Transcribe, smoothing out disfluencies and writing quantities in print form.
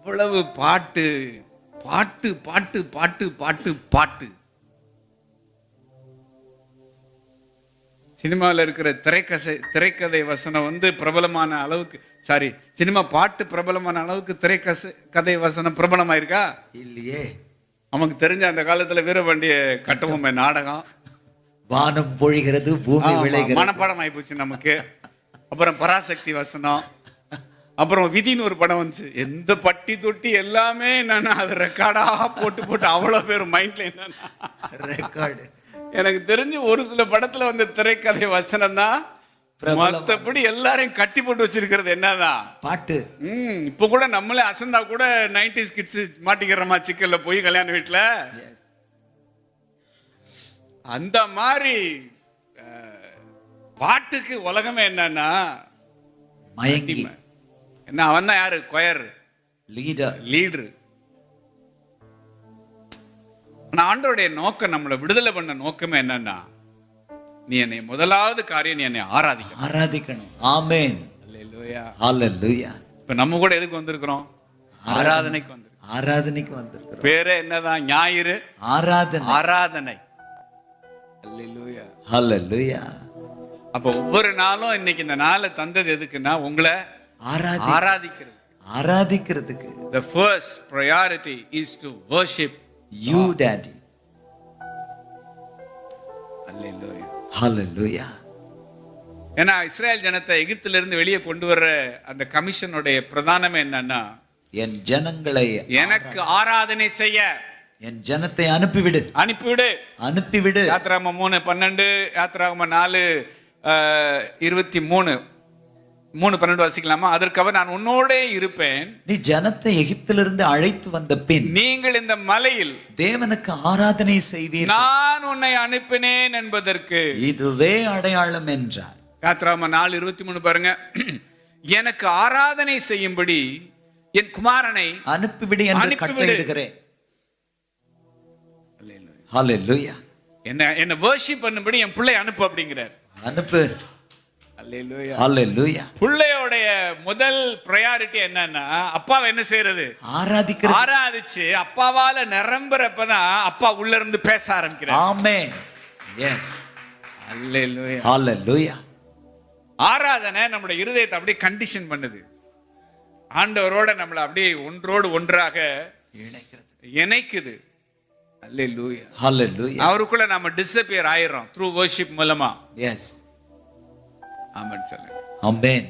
அவ்வளவு பாட்டு பாட்டு பாட்டு பாட்டு பாட்டு பாட்டு. சினிமாவில் இருக்கிற திரைக்கதை வசனம் வந்து பிரபலமான அளவுக்கு, சாரி, சினிமா பாட்டு பிரபலமான அளவுக்கு திரைக்கதை வசனம் பிரபலமாயிருக்கா? இல்லையே. நமக்கு தெரிஞ்ச அந்த காலத்துல வீரபாண்டிய கட்டபொம்மை நாடகம், வானம் பொழிகிறது பூமி விளைகிறது, மனப்பாடம் ஆயிப்போச்சு நமக்கு. அப்புறம் பராசக்தி வசனம், அப்புறம் விதின்னு ஒரு படம் வந்துச்சு. எந்த பட்டி தொட்டி எல்லாமே என்னன்னா அது ரெக்கார்டா போட்டு போட்டு அவ்வளவு பேர் மைண்ட்ல என்னன்னா ரெக்கார்டு. எனக்கு தெரிஞ்சு ஒரு சில படத்துல வந்த திரைக்கதை வசனம் தான், மற்றபடி எல்லாரையும் கட்டி போட்டு வச்சிருக்கிறது என்னதான் பாட்டு. இப்ப கூட நம்மளே அசந்தா கூட 90s கிட்ஸ் மாட்டிக்கிறோமா சிக்கல்ல போய் கல்யாண வீட்டுல. அந்த மாதிரி பாட்டுக்கு உலகமே என்னன்னா மயங்கி. என்ன அவன் தான் யாரு? Choir leader. ஆண்டவருடைய நோக்கம், நம்மளை விடுதலை பண்ண நோக்கமே என்னன்னா, நீ என்னை முதலாவது காரியம் நீ என்னை ஆராதிக்கணும். ஆமென். அல்லேலூயா. ஹல்லேலூயா. இப்ப நம்ம கூட எதுக்கு வந்திருக்கிறோம்? ஆராதனைக்கு வந்திருக்கிறோம். பேரே என்னதான்? ஞாயிறு ஆராதனை. அல்லேலூயா. ஹல்லேலூயா. அப்ப ஒவ்வொரு நாளும் இன்னைக்கு இந்த நாளை தந்தது எதுக்குன்னா, உங்களை ஆராதிக்கிறதுக்கு. The first priority is to worship you, Daddy. Hallelujah. Hallelujah. ஏன்னா இஸ்ரேல் ஜனத்தை எகிப்திலிருந்து வெளியே கொண்டு வர்ற அந்த கமிஷனுடைய பிரதானமே என்னன்னா, என் ஜனங்களை எனக்கு ஆராதனை செய்ய என் ஜனத்தை அனுப்பிவிடு. யாத்திராகமம் 3:12, யாத்திராகமம் 4:23, 3:12 வாசிக்கலாமா? அதற்காக நான் உன்னோட இருப்பேன், நீ ஜனத்தை எகிப்திலிருந்து அழைத்து வந்த பின் நீங்கள் இந்த மலையில் தேவனுக்கு ஆராதனை செய்வீர்கள், நான் உன்னை அனுப்பினேன் என்பதற்கு இதுவே அடையாளம் என்றார். யாத்திராகமம் 4:23 பாருங்க. எனக்கு ஆராதனை செய்யும்படி என் குமாரனை அனுப்பிவிடு என்று கட்டளையிடுகிறேன். ஹல்லேலூயா. என்ன வர்ஷிப் பண்ணும்படி என் பிள்ளை அனுப்பு அப்படிங்கிறார். அனுப்பு. அல்லேலூயா. ஹல்லேலூயா. பிள்ளையோடைய முதல் பிரையாரிட்டி என்னன்னா, அப்பாவை என்ன செய்யறது? ஆராதிச்சு அப்பாவால நிரம்புறப்பதான் அப்பா உள்ள இருந்து பேச ஆரம்பிக்கிறார். ஆமென். எஸ். அல்லேலூயா. ஹல்லேலூயா. ஆராதனை நம்முடைய இருதயத்தை அப்படியே கண்டிஷன் பண்ணுது. ஆண்டவரோட நம்மளை அப்படியே ஒன்றோடு ஒன்றாக இணைக்குது. அல்லேலூயா. ஹல்லேலூயா. அவருக்குள்ள நாம டிஸப்பியர் ஆயிரோம் த்ரூ வர்ஷிப் மூலமா. எஸ். ஆமென் சொல்லுங்க. ஆமென்.